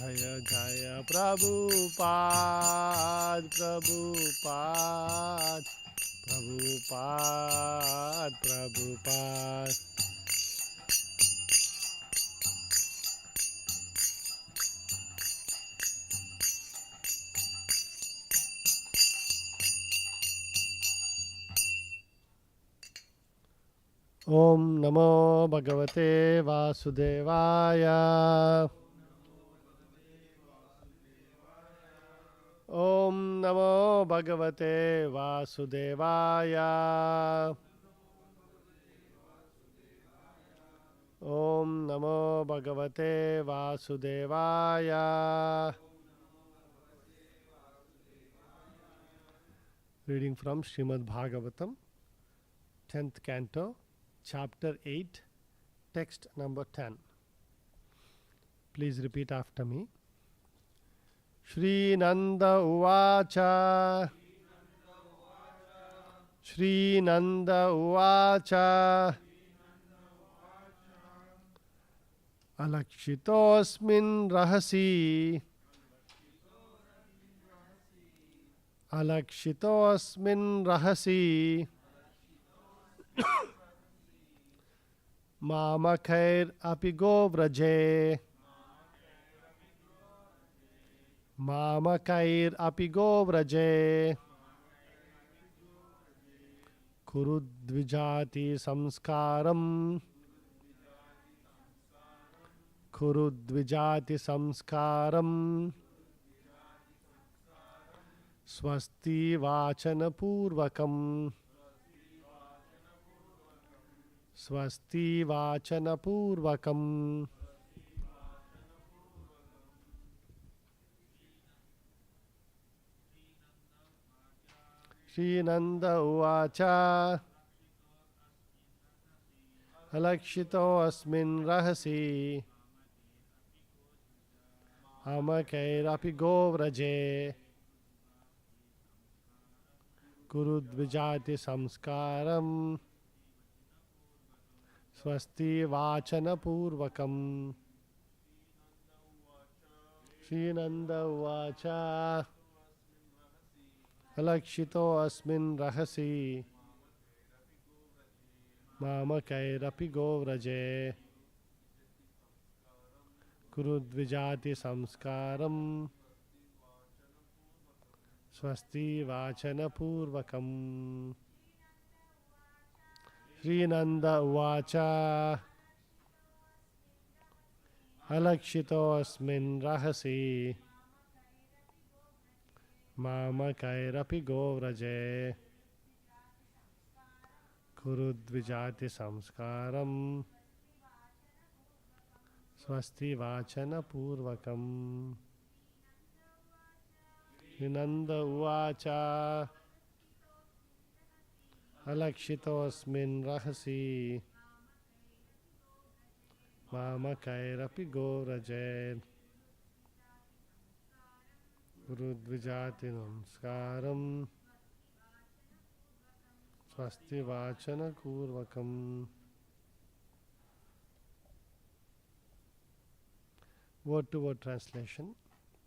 Jaya Jaya Prabhupada, Prabhupada, Prabhupada, Prabhupada. Om Namo Bhagavate Vasudevaya. Om Namo Bhagavate Vasudevaya. Om Namo Bhagavate Vasudevaya. Reading from Srimad Bhagavatam, 10th Canto, Chapter 8, Text number 10. Please repeat after me. Shri Nanda Uvacha. Shri Nanda Uvacha. Alakshitosmin rahasi. Alakshitosmin rahasi. Mamakair apigo vraje. Mamakair apigo vraje. Kurudvijati samskaram. Kurudvijati samskaram. Swasti vachana purvakam. Swasti vachana purvakam. Shri Nanda Uvacha. Alakshito asmin rahasi. Amakairapi govraje. Kurudvijati samskaram. Swasti vachana purvakam. Shri Nanda Uvacha. Alakshito asmin rahasi. Mamakairapi govraje. Kurudvijati samskaram. Swasti vachana purvakam. Shri Nanda Uvacha. Alakshito asmin rahasi. Mamakairapi govraje. Kurudvijati samskaram. Swasti vachana purvakam. Nanda Uvacha. Alakshito asmin rahasi. Mamakairapi govraje. Kurudvijati namaskaram. Swasti vachana purvakam. Word to word translation.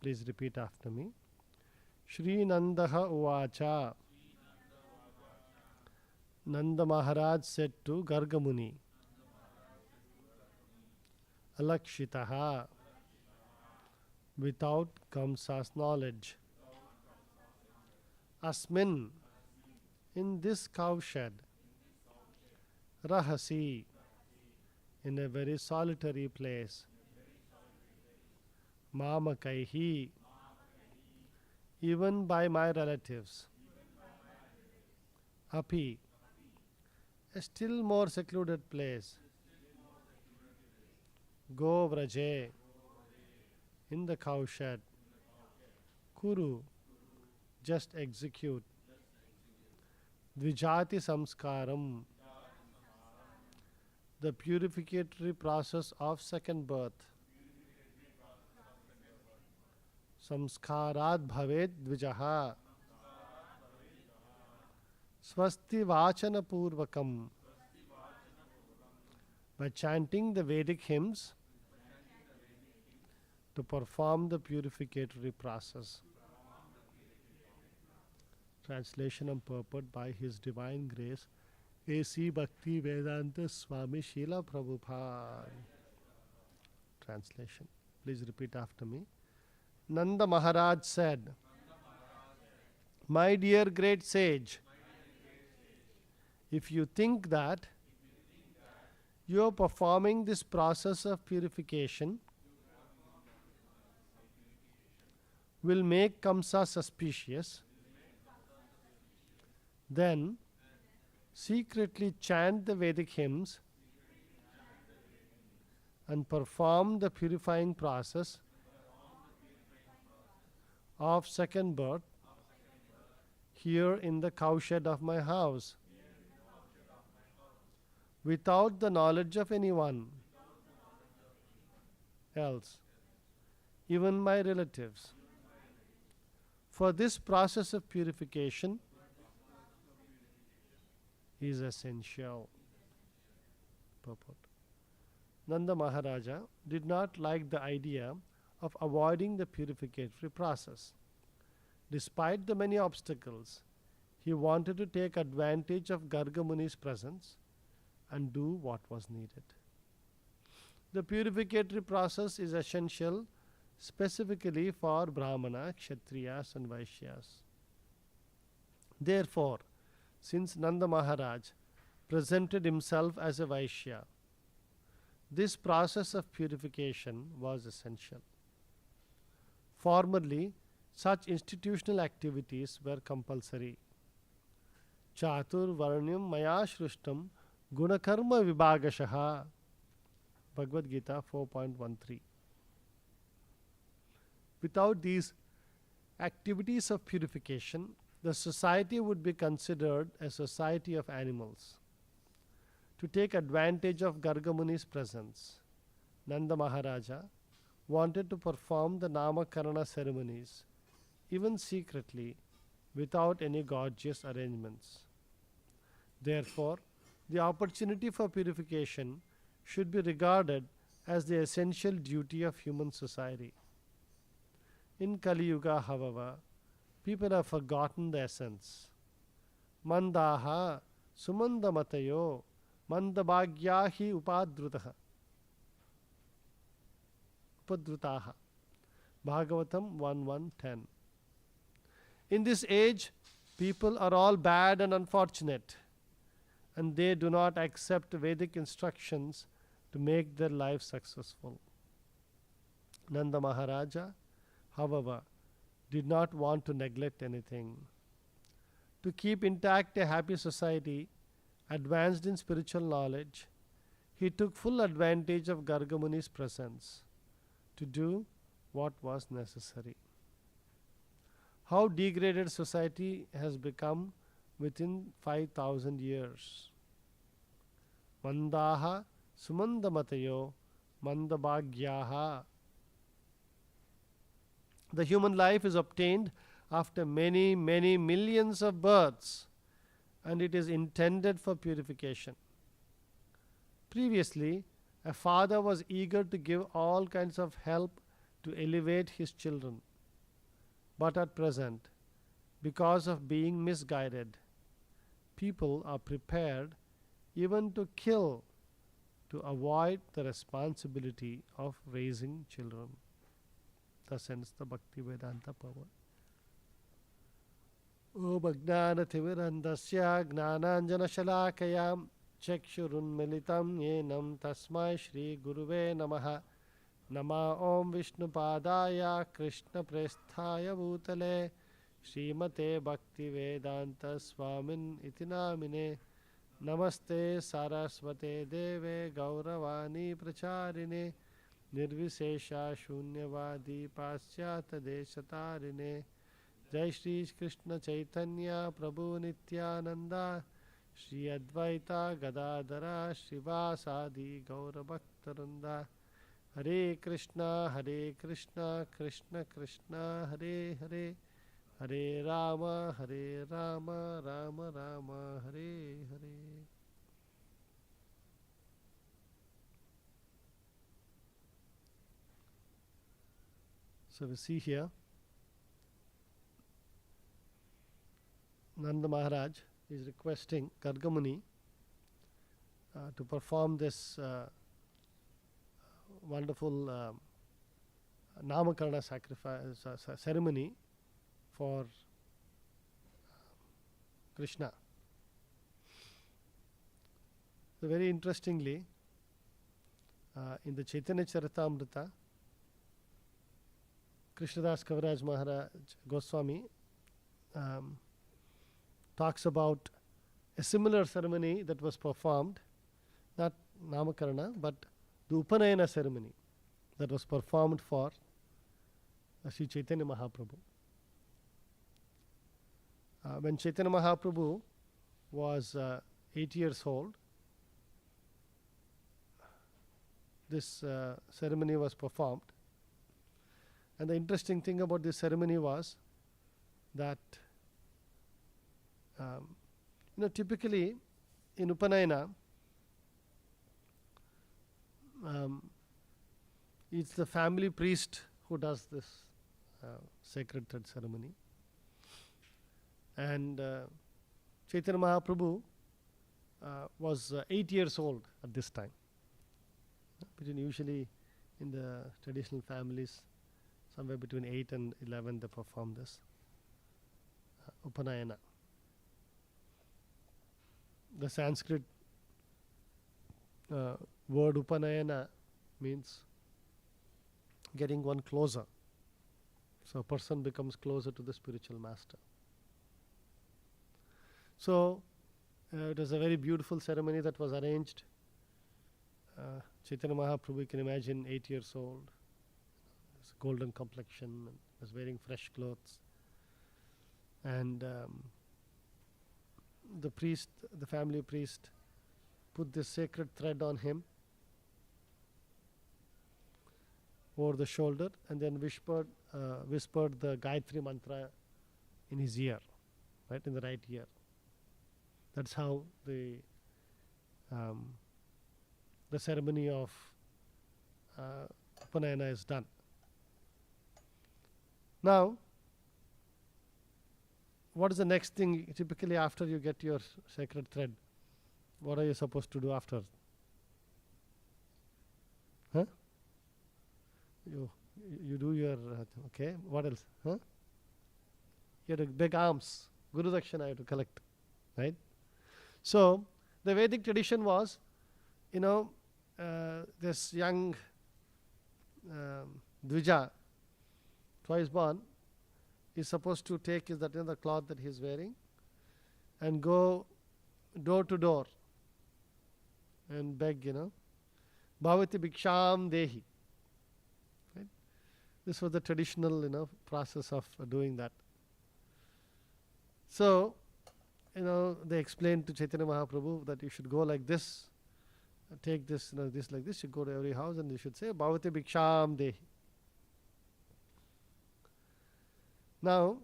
Please repeat after me. Shri Nandaha Uvacha. Nanda Maharaj said to Gargamuni, Alakshitaha, without Kamsa's knowledge. Asmin, in this cowshed. Rahasi, in a very solitary place. Mamakaihi, even by my relatives. Api, a still more secluded place. Govraje, in the cowshed. Kuru, just execute. Dvijati samskaram, the purificatory process of second birth. Samskarat bhavet dvijaha. Swasti vachana purvakam. By chanting the Vedic hymns, to perform the purificatory process. Translation and purport by His Divine Grace, A.C. Bhakti Vedanta Swami Srila Prabhupada. Translation. Please repeat after me. Nanda Maharaj said, "My dear great sage, if you think that you are performing this process of purification will make Kamsa suspicious, then secretly chant the Vedic hymns and perform the purifying process of second birth here in the cowshed of my house, without the knowledge of anyone else, even my relatives. For this process of purification is essential." Purport. Nanda Maharaja did not like the idea of avoiding the purificatory process. Despite the many obstacles, he wanted to take advantage of Garga Muni's presence and do what was needed. The purificatory process is essential specifically for Brahmana, Kshatriyas and Vaishyas. Therefore, since Nanda Maharaj presented himself as a Vaishya, this process of purification was essential. Formerly, such institutional activities were compulsory. Chatur Varnyam Maya Shrushtam Gunakarma Vibhagashaha. Bhagavad Gita 4.13. Without these activities of purification, the society would be considered a society of animals. To take advantage of Garga Muni's presence, Nanda Maharaja wanted to perform the Namakarana ceremonies, even secretly, without any gorgeous arrangements. Therefore, the opportunity for purification should be regarded as the essential duty of human society. In Kali Yuga, however, people have forgotten the essence. Mandaha sumandamatayo mandabhagyahi upadrutaha. Upadrutaha. Bhagavatam 1.1.10. In this age, people are all bad and unfortunate, and they do not accept Vedic instructions to make their life successful. Nanda Maharaja, however, did not want to neglect anything. To keep intact a happy society advanced in spiritual knowledge, he took full advantage of Garga Muni's presence to do what was necessary. How degraded society has become within 5,000 years. Mandaha sumandamatayo mandabhagyaha. The human life is obtained after many, many millions of births, and it is intended for purification. Previously, a father was eager to give all kinds of help to elevate his children. But at present, because of being misguided, people are prepared even to kill to avoid the responsibility of raising children. Thus ends the Bhakti Vedanta power. Om Ajnanathivandasya Gnananjana Shalakayam Chakshurunmilitam Yenam Tasmai Shri Guruve Namaha. Nama Om Vishnupadaya Krishna Presthaya Bhutale Srimate Bhakti Vedanta Swamin Itinamine. Namaste Saraswate Deve Gauravani Pracharine Nirvisesha Shunyavadi Pasyata Deshatarine. Jai Shri Krishna Chaitanya Prabhu Nityananda Shri Advaita Gadadara Srivasadi Gaurabhaktaranda. Hare Krishna Krishna Krishna Hare Hare Hare Rama Rama Rama Hare Hare. So we see here, Nanda Maharaj is requesting Gargamuni to perform this wonderful Namakarana sacrifice ceremony for Krishna. So very interestingly, in the Chaitanya Charitamrita, Krishnadas Kaviraj Maharaj Goswami talks about a similar ceremony that was performed, not Namakarana, but the Upanayana ceremony that was performed for Sri Chaitanya Mahaprabhu. When Chaitanya Mahaprabhu was 8 years old, this ceremony was performed. And the interesting thing about this ceremony was that typically in Upanayana, it's the family priest who does this sacred thread ceremony. And Chaitanya Mahaprabhu was 8 years old at this time. Between usually in the traditional families, somewhere between 8 and 11 they perform this Upanayana. The Sanskrit word Upanayana means getting one closer. So a person becomes closer to the spiritual master. So it was a very beautiful ceremony that was arranged. Chaitanya Mahaprabhu, you can imagine, 8 years old, his golden complexion, and was wearing fresh clothes. And the priest, the family priest, put this sacred thread on him over the shoulder, and then whispered the Gayatri mantra in his ear, right, in the right ear. That's how the ceremony of Upanayana is done. Now, what is the next thing typically after you get your sacred thread? What are you supposed to do after? Huh? You do your, okay, what else? Huh? You have to beg alms. Guru Dakshina you have to collect, right? So, the Vedic tradition was, this young Dvija, twice born, is supposed to take the cloth that he is wearing and go door to door and beg, Bhavati Bhiksham Dehi. Right? This was the traditional, process of doing that. So, they explained to Chaitanya Mahaprabhu that you should go like this, take this, this like this, you go to every house and you should say Bhavati Bhiksham Dehi. Now,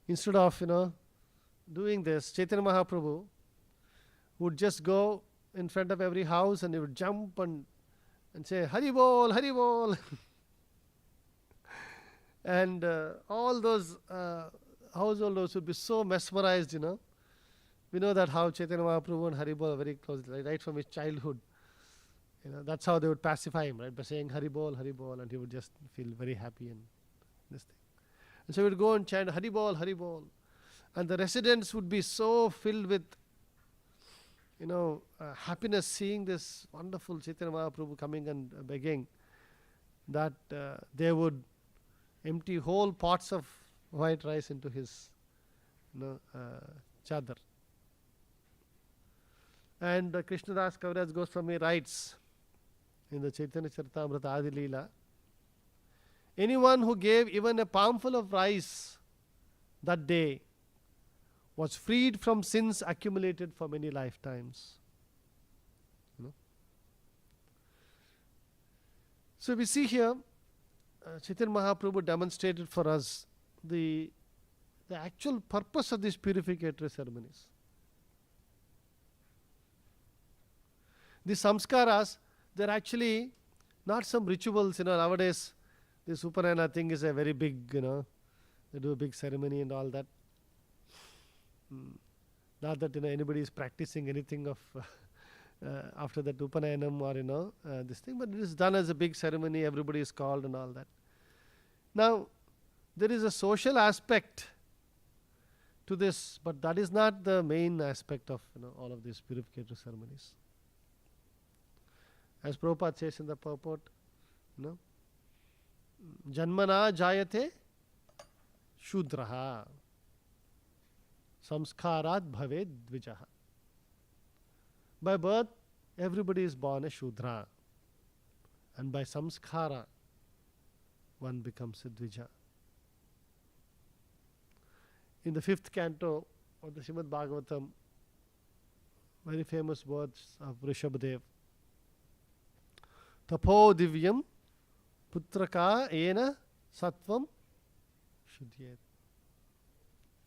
instead of, doing this, Chaitanya Mahaprabhu would just go in front of every house and he would jump and say, Hari Bol, Hari Bol. And all those householders would be so mesmerized, We know that how Chaitanya Mahaprabhu and Hari Bol are very close, right from his childhood. That's how they would pacify him, right? By saying Hari Bol, and he would just feel very happy and this thing. And so he would go and chant Hari Bol, and the residents would be so filled with, happiness seeing this wonderful Chaitanya Mahaprabhu coming and begging, that they would empty whole pots of white rice into his, chadar. And Krishnadas Kaviraj Goswami writes in the Chaitanya Charitamrita Adi Leela, anyone who gave even a palmful of rice that day was freed from sins accumulated for many lifetimes. So we see here, Chaitanya Mahaprabhu demonstrated for us the actual purpose of these purificatory ceremonies. The samskaras, they're actually not some rituals, nowadays This Upanayana thing is a very big, they do a big ceremony and all that. Not that anybody is practicing anything of after that Upanayanam or this thing, but it is done as a big ceremony. Everybody is called and all that. Now, there is a social aspect to this, but that is not the main aspect of all of these purificatory ceremonies. As Prabhupada says in the purport, Janmana jayate Shudraha Samskarat bhaved dvijaha. By birth, everybody is born a Shudra. And by samskara, one becomes a Dvija. In the 5th canto of the Srimad Bhagavatam, very famous words of Rishabhadev. Tapo divyam putraka ena sattvam shuddhyet.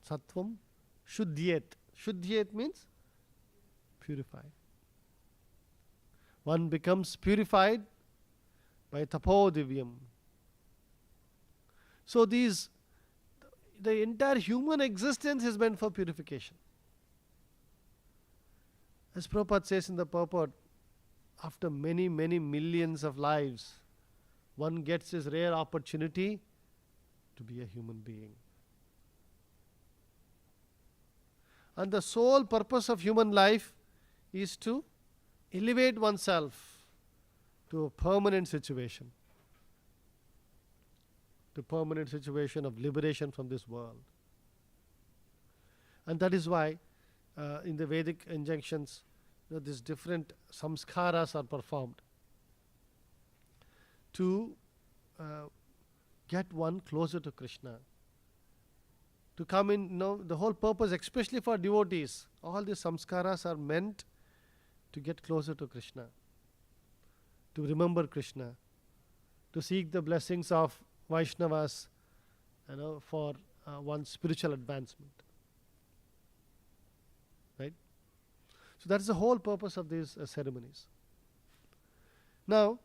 Sattvam shuddhyet. Shuddhyet means purified. One becomes purified by tapo divyam. So the entire human existence is meant for purification. As Prabhupada says in the purport, after many, many millions of lives, one gets this rare opportunity to be a human being. And the sole purpose of human life is to elevate oneself to a permanent situation. To permanent situation of liberation from this world. And that is why in the Vedic injunctions, these different samskaras are performed to get one closer to Krishna. To come in, the whole purpose, especially for devotees, all these samskaras are meant to get closer to Krishna, to remember Krishna, to seek the blessings of Vaishnavas, for one's spiritual advancement. Right? So that's the whole purpose of these ceremonies. Now,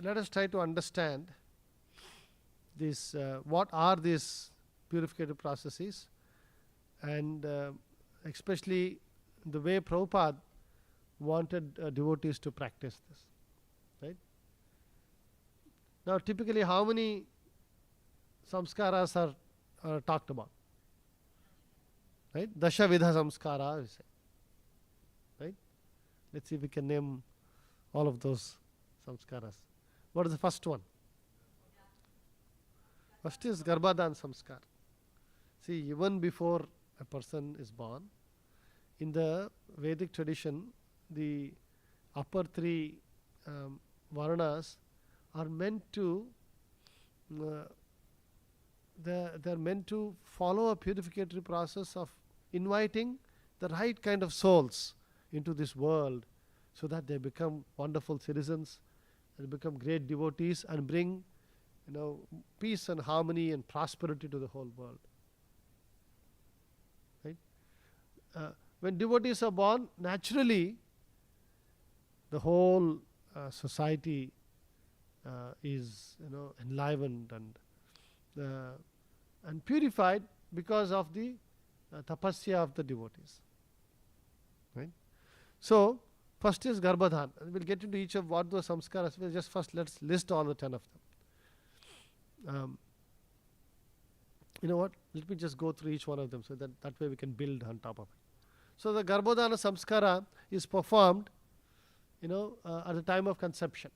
let us try to understand this. What are these purificative processes, and especially the way Prabhupada wanted devotees to practice this. Right? Now, typically, how many samskaras are talked about? Right? Dasha Vidha Samskara, we say. Right? Let's see if we can name all of those samskaras. What is the first one? First is Garbhadan Samskar. See, even before a person is born, in the Vedic tradition, the upper three Varnas are meant to they're meant to follow a purificatory process of inviting the right kind of souls into this world so that they become wonderful citizens and become great devotees and bring peace and harmony and prosperity to the whole world. Right? When devotees are born, naturally the whole society is enlivened and purified because of the tapasya of the devotees. Right? So first is Garbhadhan. We'll get into each of what those samskaras. We'll just first let's list all the 10 of them. You know what? Let me just go through each one of them so that way we can build on top of it. So the Garbhodana Samskara is performed, at the time of conception.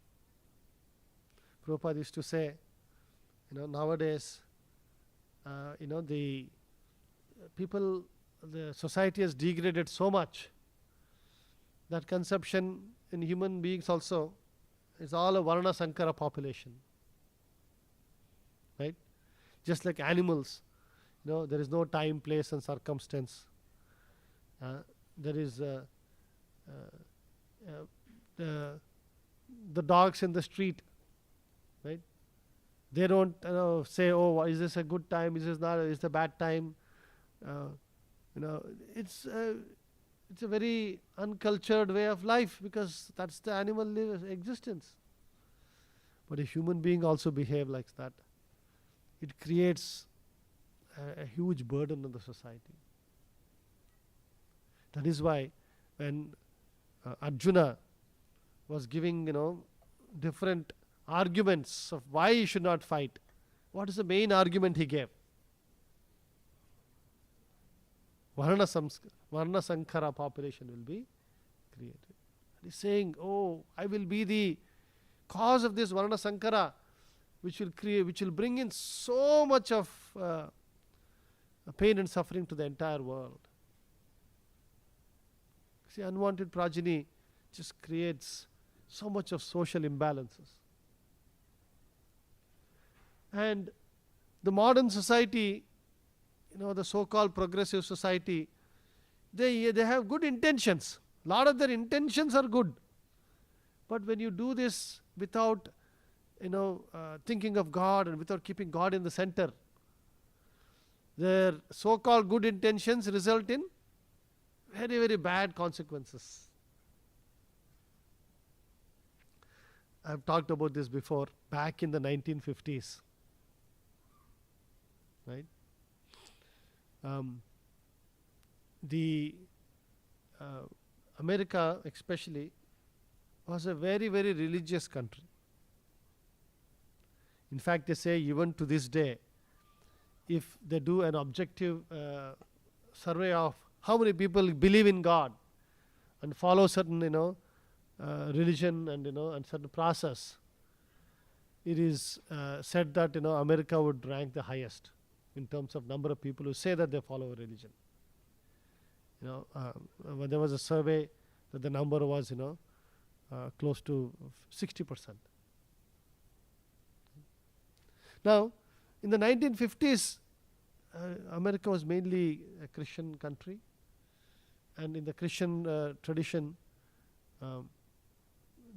Prabhupada used to say, nowadays, the people, the society has degraded so much that conception in human beings also is all a Varna Sankara population. Right? Just like animals, there is no time, place and circumstance. There is the dogs in the street, right? They don't say, oh, is this a good time, is this not, is it a bad time? It's a very uncultured way of life because that's the animal existence. But if human being also behave like that, it creates a huge burden on the society. That is why when Arjuna was giving, different arguments of why he should not fight, what is the main argument he gave? Varna Sankara population will be created. He is saying, oh, I will be the cause of this Varna Sankara, which will bring in so much of pain and suffering to the entire world. See, unwanted progeny just creates so much of social imbalances. And the modern society, the so-called progressive society, they have good intentions. A lot of their intentions are good. But when you do this without, thinking of God and without keeping God in the center, their so-called good intentions result in very, very bad consequences. I've talked about this before, back in the 1950s. Right? The America especially was a very, very religious country. In fact, they say even to this day, if they do an objective survey of how many people believe in God and follow certain, religion and certain process, it is said that, America would rank the highest in terms of number of people who say that they follow a religion. When there was a survey that the number was, close to 60%. Now, in the 1950s, America was mainly a Christian country, and in the Christian tradition,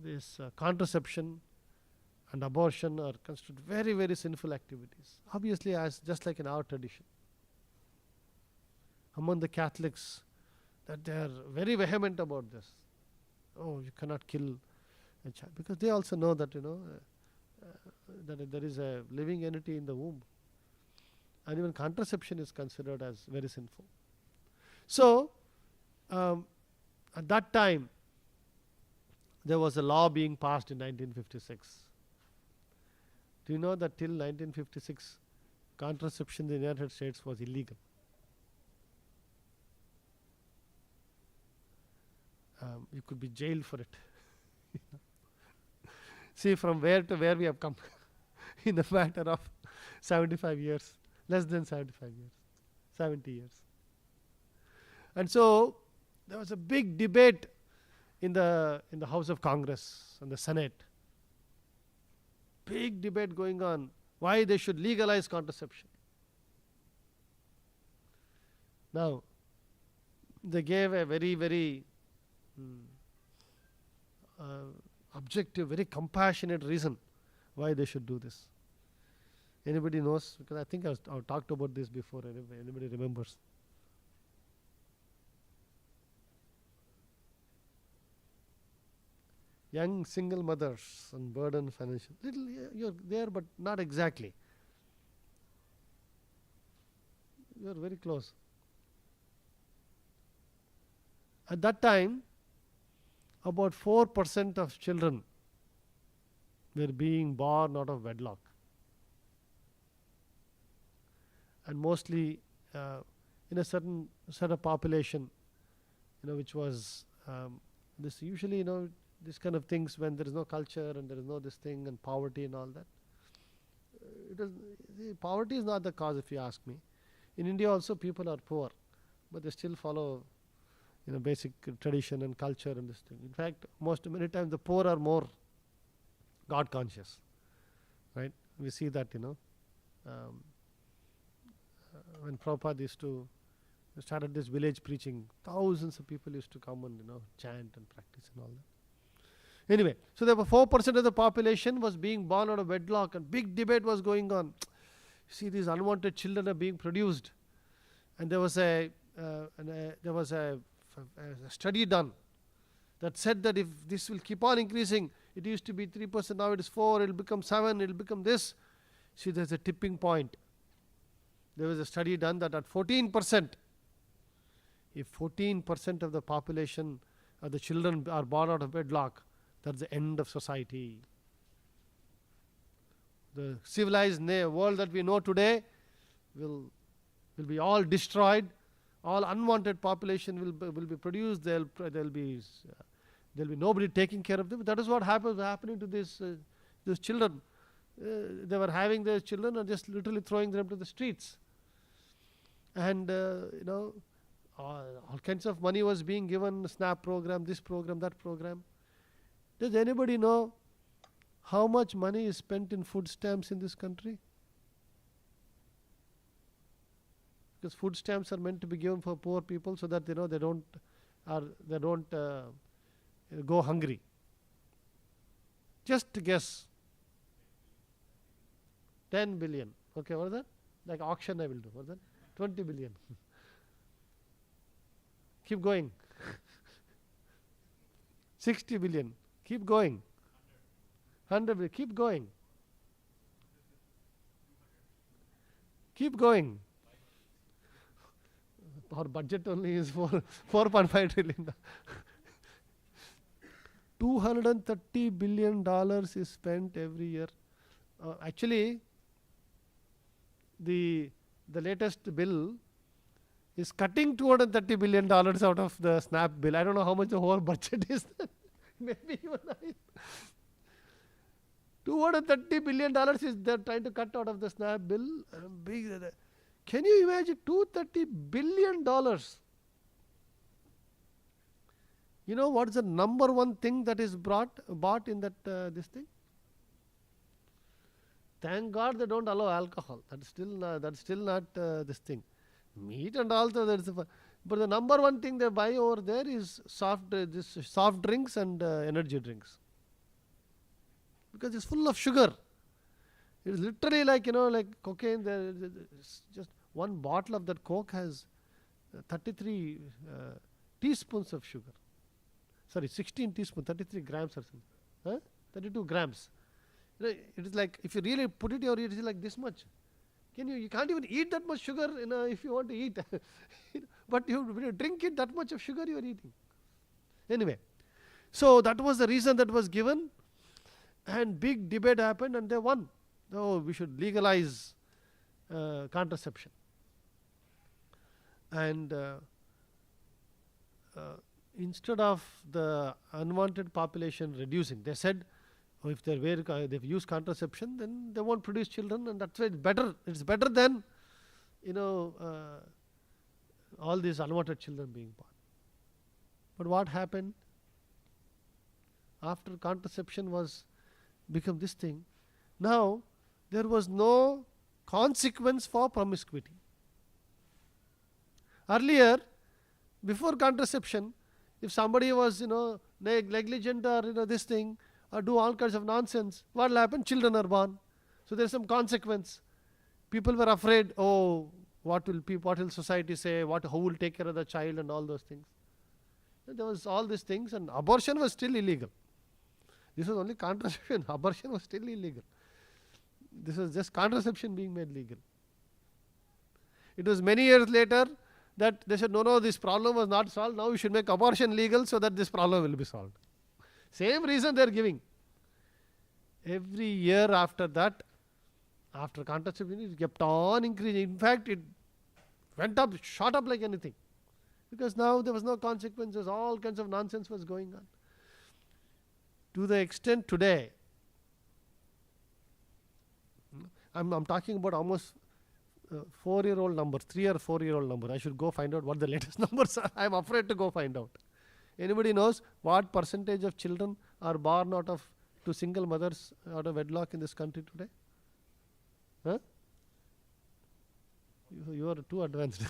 this contraception and abortion are considered very, very sinful activities. Obviously, just like in our tradition. Among the Catholics, that they are very vehement about this. Oh, you cannot kill a child, because they also know that that there is a living entity in the womb, and even contraception is considered as very sinful. So, at that time, there was a law being passed in 1956. Do you know that till 1956, contraception in the United States was illegal? You could be jailed for it. See from where to where we have come in a matter of 75 years, less than 75 years, 70 years. And so there was a big debate in the House of Congress and the Senate. Big debate going on why they should legalize contraception. Now, they gave a very, very objective, very compassionate reason why they should do this. Anybody knows? Because I think I've talked about this before. Anybody remembers? Young single mothers and burden financial. Little, you're there, but not exactly. You're very close. At that time, about 4% of children were being born out of wedlock. And mostly in a certain set of population, which was this usually, this kind of things when there is no culture and there is no this thing and poverty and all that. Poverty is not the cause, if you ask me. In India also people are poor, but they still follow basic tradition and culture and this thing. In fact, many times the poor are more God conscious, right? We see that, when Prabhupada started this village preaching, thousands of people used to come and, chant and practice and all that. Anyway, so there were 4% of the population was being born out of wedlock, and big debate was going on. See, these unwanted children are being produced, and there was a study done that said that if this will keep on increasing, it used to be 3%, now it is 4, it will become 7, it will become this. See, there's a tipping point. There was a study done that at 14%, if 14% of the population of the children are born out of wedlock, that's the end of society. The civilized world that we know today will be all destroyed. All unwanted population will be produced. There'll be nobody taking care of them. That is what happening to these children. They were having their children and just literally throwing them to the streets. And all kinds of money was being given, SNAP program, this program, that program. Does anybody know how much money is spent in food stamps in this country? Because food stamps are meant to be given for poor people so that they don't go hungry. Just to guess. 10 billion. Okay, what is that? Like auction I will do. What is that? 20 billion. Keep going. 60 billion. Keep going. 100 billion. Keep going. Keep going. Our budget only is 4.5 trillion. $230 billion is spent every year. Actually, the latest bill is cutting $230 billion out of the SNAP bill. I don't know how much the whole budget is. Maybe even $230 billion is they're trying to cut out of the SNAP bill. Can you imagine $230 billion? You know what is the number one thing that is bought in that this thing? Thank God they don't allow alcohol. That's still not this thing. Meat and also but the number one thing they buy over there is soft drinks and energy drinks, because it's full of sugar. It's literally like cocaine. Just one bottle of that Coke has 33 teaspoons of sugar. Sorry, 16 teaspoons, 33 grams or something. 32 grams. It is like, if you really put it, it is like this much. You can't even eat that much sugar if you want to eat. But when you drink it, that much of sugar you are eating. Anyway, so that was the reason that was given, and big debate happened and they won. Oh, we should legalize contraception. And instead of the unwanted population reducing, they said, if they've used contraception, then they won't produce children, and that's why it's better. It's better than all these unwanted children being born. But what happened after contraception was become this thing? Now there was no consequence for promiscuity. Earlier, before contraception, if somebody was negligent or this thing, or do all kinds of nonsense, what will happen? Children are born. So there is some consequence. People were afraid, what will society say, who will take care of the child, and all those things. And there was all these things, and abortion was still illegal. This was only contraception. Abortion was still illegal. This was just contraception being made legal. It was many years later that they said, no, this problem was not solved. Now we should make abortion legal so that this problem will be solved. Same reason they are giving. Every year after that, after contraception, it kept on increasing. In fact, it went up, shot up like anything. Because now there was no consequences, all kinds of nonsense was going on. To the extent today, I'm talking about almost 4-year-old numbers, 3 or 4-year-old number. I should go find out what the latest numbers are. I'm afraid to go find out. Anybody knows what percentage of children are born to single mothers out of wedlock in this country today? You are too advanced.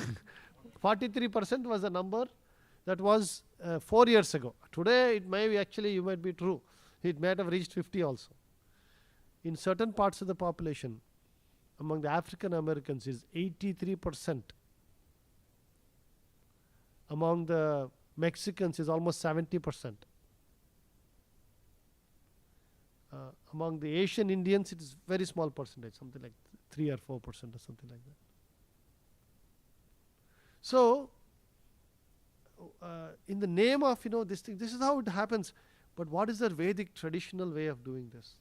43% was the number that was 4 years ago. Today it may be you might be true. It might have reached 50 also. In certain parts of the population, among the African Americans is 83%. Among the Mexicans is almost 70%. Among the Asian Indians, it is very small percentage, something like 3 or 4% or something like that. So, in the name of this thing, this is how it happens. But what is the Vedic traditional way of doing this?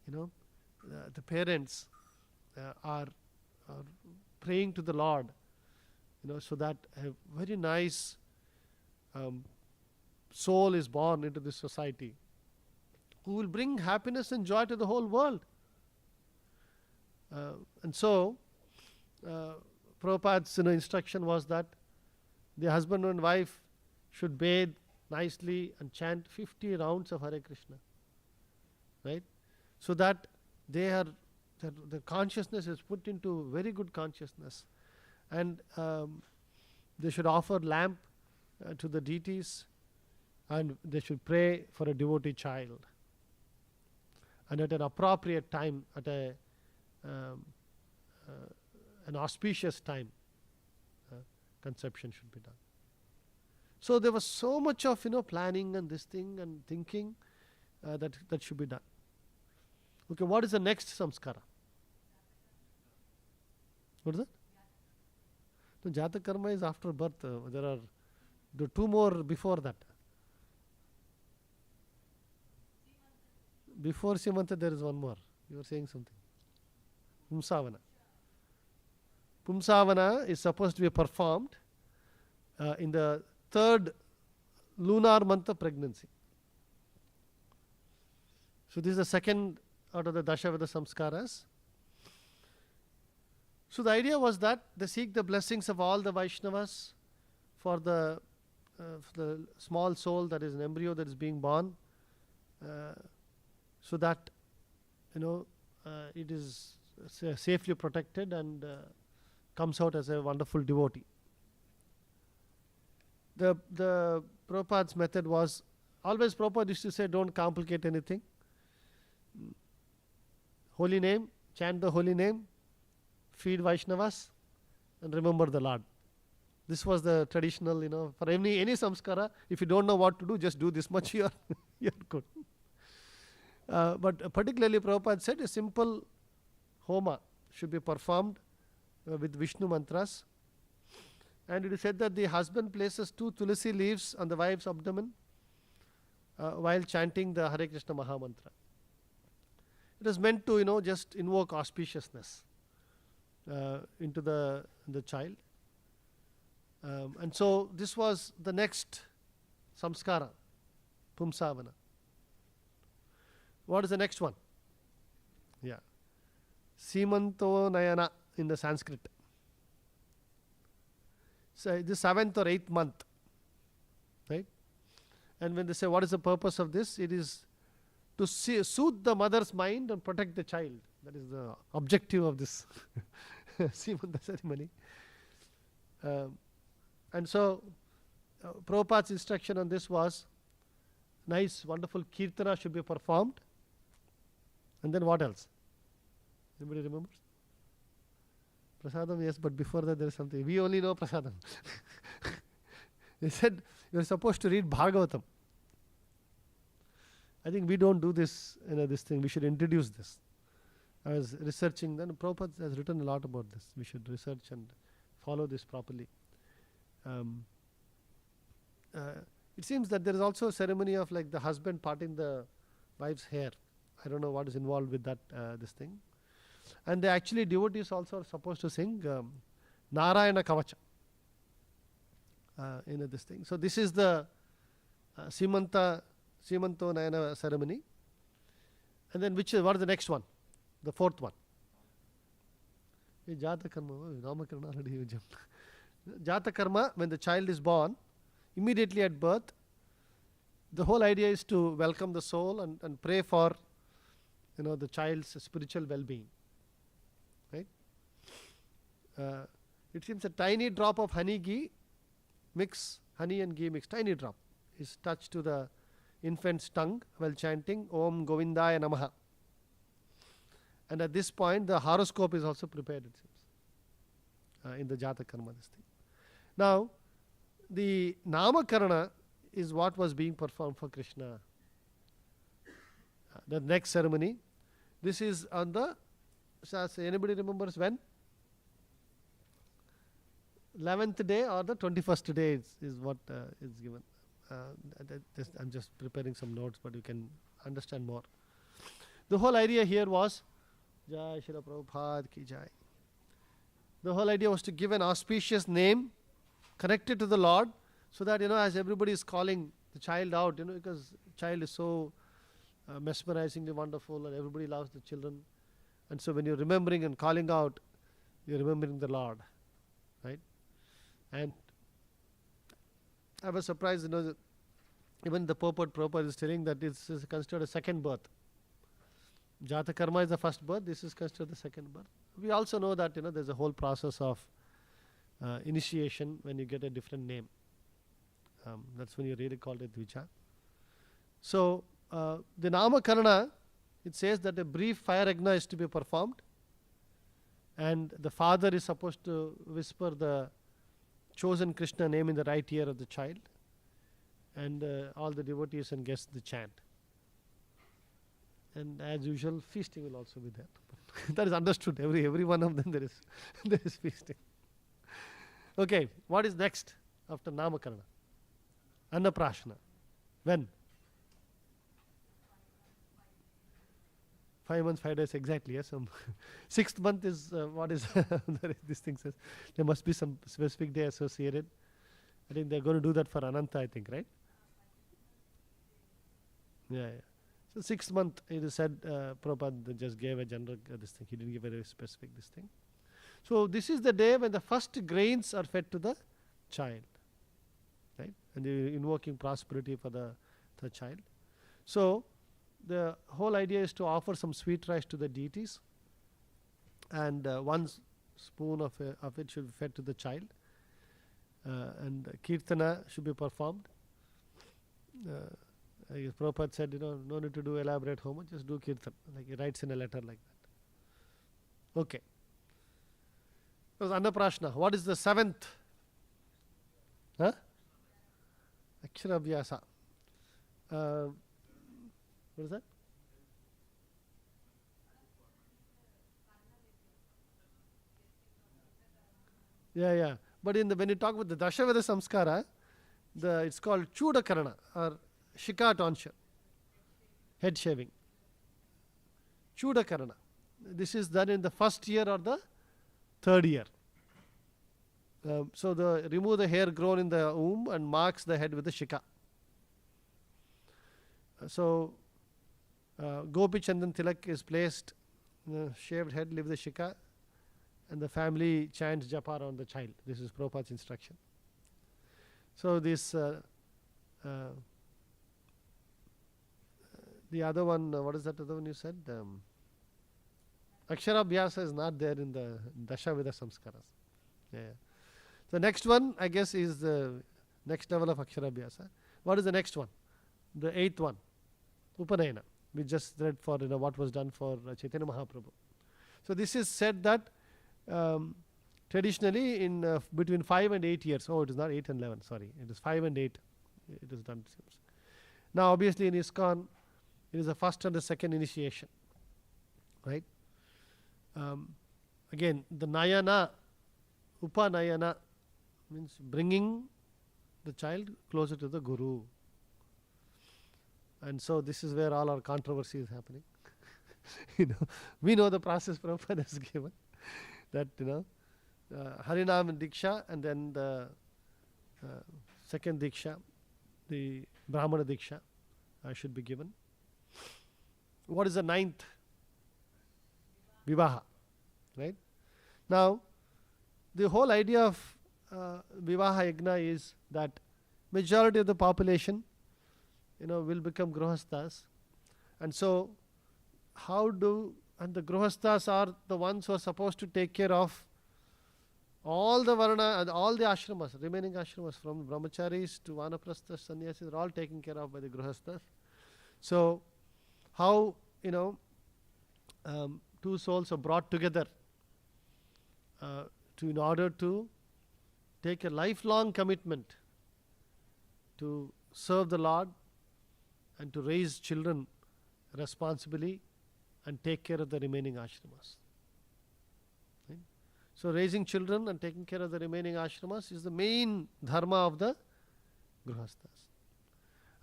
The parents are praying to the Lord, so that a very nice soul is born into this society, who will bring happiness and joy to the whole world. And so, Prabhupada's instruction was that the husband and wife should bathe nicely and chant 50 rounds of Hare Krishna, right? So that their consciousness is put into very good consciousness, and they should offer lamp to the deities, and they should pray for a devotee child. And at an appropriate time, at an auspicious time, conception should be done. So there was so much of planning and this thing and thinking that should be done. Okay, what is the next samskara? What is it? No, Jataka karma is after birth. There are two more before that. Before Simanta, there is one more. You were saying something. Pumsavana. Pumsavana is supposed to be performed in the 3rd lunar month of pregnancy. So this is the second out of the Dashaveda samskaras. So the idea was that they seek the blessings of all the Vaishnavas for the small soul, that is an embryo that is being born, so that it is safely protected and comes out as a wonderful devotee. The Prabhupada's method was, always Prabhupada used to say, don't complicate anything. Holy name, chant the holy name, feed Vaishnavas, and remember the Lord. This was the traditional, for any samskara. If you don't know what to do, just do this much, you're good. But particularly Prabhupada said a simple homa should be performed with Vishnu mantras. And it is said that the husband places 2 tulsi leaves on the wife's abdomen while chanting the Hare Krishna Mahamantra. It is meant to, just invoke auspiciousness into the child. And so this was the next samskara, Pumsavana. What is the next one? Yeah. Simanto Nayana in the Sanskrit. So the 7th or 8th month. Right? And when they say what is the purpose of this, it is to soothe the mother's mind and protect the child. That is the objective of this Simanta ceremony. And so Prabhupada's instruction on this was, nice, wonderful kirtana should be performed. And then what else? Anybody remembers? Prasadam, yes, but before that there is something. We only know Prasadam. They said you are supposed to read Bhagavatam. I think we don't do this, this thing. We should introduce this. I was researching, then Prabhupada has written a lot about this. We should research and follow this properly. It seems that there is also a ceremony of like the husband parting the wife's hair. I don't know what is involved with that, this thing. And they actually, devotees also are supposed to sing Narayana Kavacha. This thing. So this is the Simanto Nayana ceremony. And then what is the next one? The 4th one. Jata Karma, Ramakarna already you jumped. Jata Karma, when the child is born, immediately at birth, the whole idea is to welcome the soul and pray for the child's spiritual well-being. Right? It seems a tiny drop of honey ghee mix, honey and ghee mix, tiny drop, is touched to the infant's tongue while chanting Om Govindaya Namaha. And at this point, the horoscope is also prepared, it seems, in the Jata Karma. This thing. Now, the Namakarana is what was being performed for Krishna. the next ceremony. This is on the, anybody remembers when? 11th day or the 21st day is what is given. I'm just preparing some notes, but you can understand more. The whole idea here was, Jai Shri Prabhupada ki Jai. The whole idea was to give an auspicious name connected to the Lord, so that, as everybody is calling the child out, because child is so mesmerizingly wonderful and everybody loves the children. And so when you're remembering and calling out, you're remembering the Lord, right? And I was surprised, that even the Prabhupada is telling that this is considered a second birth. Jata Karma is the first birth, this is considered the second birth. We also know that, there's a whole process of initiation when you get a different name. That's when you really call it Dvija. So, the Namakarana, it says that a brief fire yajna is to be performed, and the father is supposed to whisper the chosen Krishna name in the right ear of the child, and all the devotees and guests the chant. And as usual, feasting will also be there. That is understood. Every one of them there is feasting. Okay, what is next after Namakarana? Annaprashana. When? 5 months, 5 days, exactly. Yes. 6th month is what is this thing says. There must be some specific day associated. I think they're going to do that for Ananta, I think, right? Yeah. So 6th month, it is said, Prabhupada just gave a general this thing. He didn't give a very specific this thing. So this is the day when the first grains are fed to the child, right? And they're invoking prosperity for the child. So the whole idea is to offer some sweet rice to the deities, and 1 spoon of it should be fed to the child, and kirtana should be performed. Prabhupada said, no need to do elaborate homa, just do kirtan, like he writes in a letter like that. Okay. That was Annaprashna. What is the 7th? Huh? Akshara Abhyasa. What is that? Yeah. But when you talk about the Dashaveda Samskara, it's called Chudakarana or Shika tonsure, head shaving. Chudakarana. This is done in the first year or the 3rd year. So remove the hair grown in the womb and marks the head with the shika. So Gopi Chandan Tilak is placed, shaved head, leave the shika, and the family chants japa around the child. This is Prabhupada's instruction. So this the other one, what is that other one you said? Aksharabhyasa is not there in the Dashaveda Samskaras. Yeah. The next one, I guess, is the next level of Aksharabhyasa. What is the next one? The 8th one, Upanayana. We just read for what was done for Chaitanya Mahaprabhu. So this is said that traditionally in between 5 and 8 years. Oh, it is not 8 and 11. Sorry, it is 5 and 8. It is done. Now, obviously, in ISKCON, it is the first and the second initiation, right? Again, the Nayana, Upanayana, means bringing the child closer to the Guru. And so this is where all our controversy is happening. We know the process Prabhupada has given. That, Harinam Diksha, and then the second Diksha, the Brahmana Diksha should be given. What is the 9th? Vivaha, right? Now, the whole idea of Vivaha Yagna is that majority of the population, will become Grihasthas. And so, and the Grihasthas are the ones who are supposed to take care of all the Varna and all the ashramas, remaining ashramas, from Brahmacharis to Vanaprasthas, Sannyasis, are all taken care of by the Grihasthas. So, how, two souls are brought together in order to take a lifelong commitment to serve the Lord and to raise children responsibly and take care of the remaining ashramas. Right? So raising children and taking care of the remaining ashramas is the main dharma of the grihasthas.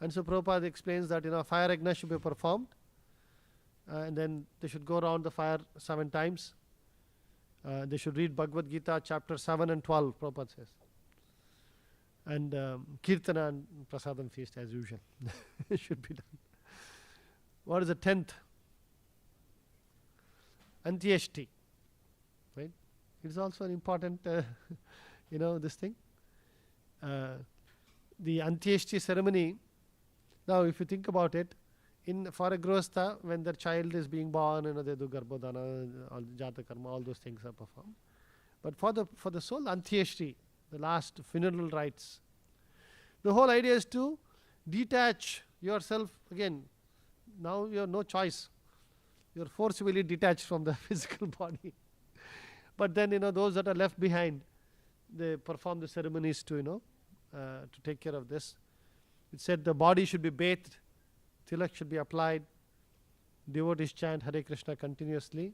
And so Prabhupada explains that fire yajna should be performed, and then they should go around the fire 7 times. They should read Bhagavad Gita chapter 7 and 12, Prabhupada says. And Kirtana and Prasadam feast as usual should be done. What is the 10th? Antyeshti. Right? It is also an important, this thing. The Antyeshti ceremony, now if you think about it, for a grihastha, when their child is being born, they do garbhodana, all jata karma, all those things are performed. But for the soul, Antyeshti, the last funeral rites, the whole idea is to detach yourself again. Now you have no choice. You are forcibly detached from the physical body. But then those that are left behind, they perform the ceremonies to take care of this. It said the body should be bathed, tilak should be applied, devotees chant Hare Krishna continuously,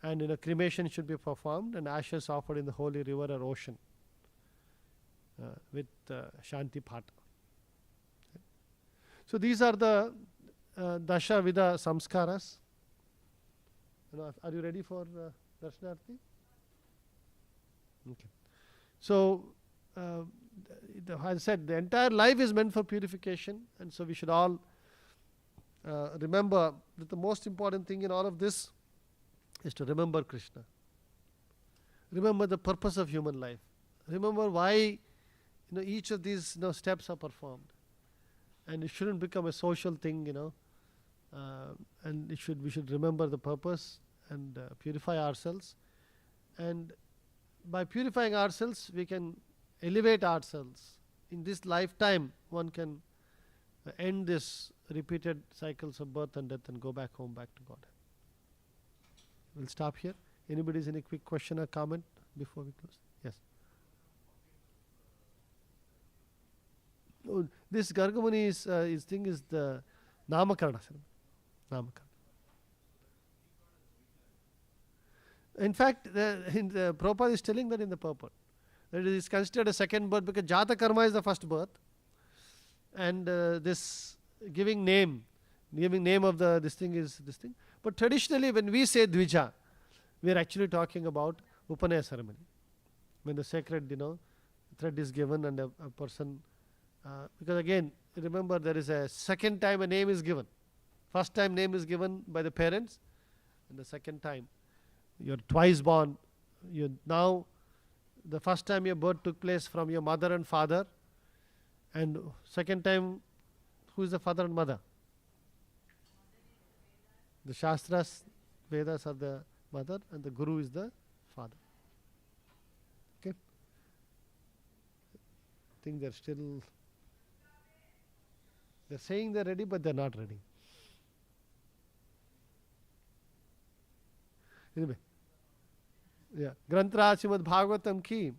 and cremation should be performed and ashes offered in the holy river or ocean with Shanti Pata. So these are the Dasha Vida Samskaras. Are you ready for Darshanarthi? Okay. So as I said, the entire life is meant for purification, and so we should all remember that the most important thing in all of this is to remember Krishna. Remember the purpose of human life. Remember why each of these steps are performed. And it shouldn't become a social thing, and we should remember the purpose and purify ourselves. And by purifying ourselves, we can elevate ourselves. In this lifetime, one can end this repeated cycles of birth and death and go back home, back to God. We'll stop here. Anybody has any quick question or comment before we close? Yes. Oh, this Gargamuni is the Namakarana. Namakarana. In fact, the Prabhupada is telling that in the purport. That it is considered a second birth because Jata Karma is the first birth. And this giving name of this thing is this thing. But traditionally when we say Dvija, we are actually talking about Upanaya ceremony. When the sacred thread is given and a person, because again, remember there is a second time a name is given. First time name is given by the parents, and the second time you are twice born. Now the first time your birth took place from your mother and father, and second time who is the father and mother? The Shastras, Vedas are the mother and the Guru is the father. Okay? I think they're saying they're ready, but they're not ready. Anyway, yeah. Grantra Srimad Bhagavatam ki